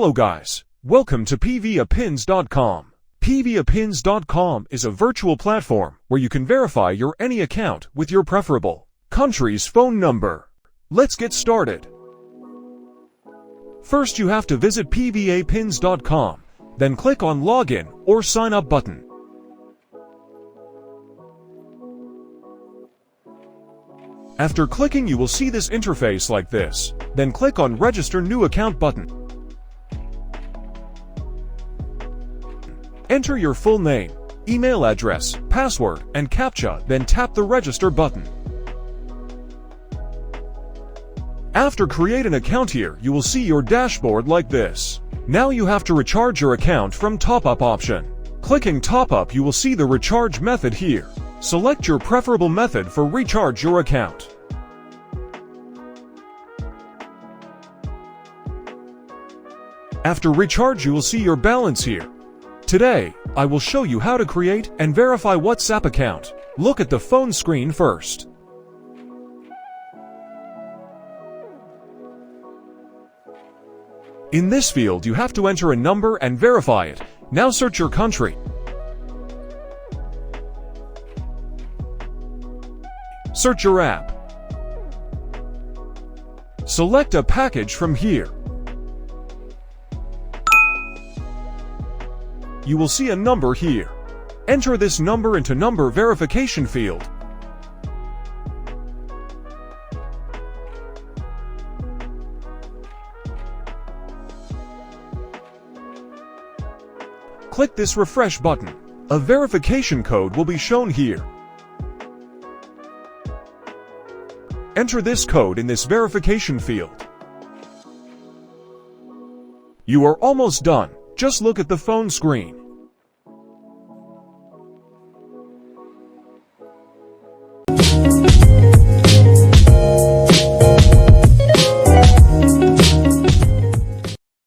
Hello guys, welcome to pvapins.com. pvapins.com is a virtual platform where you can verify your any account with your preferable country's phone number. Let's get started. First you have to visit pvapins.com, then click on Login or Sign Up button. After clicking you will see this interface like this, then click on Register New Account button. Enter your full name, email address, password, and CAPTCHA, then tap the Register button. After create an account here, you will see your dashboard like this. Now you have to recharge your account from Top Up option. Clicking Top Up you will see the recharge method here. Select your preferable method for recharge your account. After recharge you will see your balance here. Today, I will show you how to create and verify WhatsApp account. Look at the phone screen first. In this field you have to enter a number and verify it. Now search your country. Search your app. Select a package from here. You will see a number here. Enter this number into number verification field. Click this refresh button. A verification code will be shown here. Enter this code in this verification field. You are almost done. Just look at the phone screen.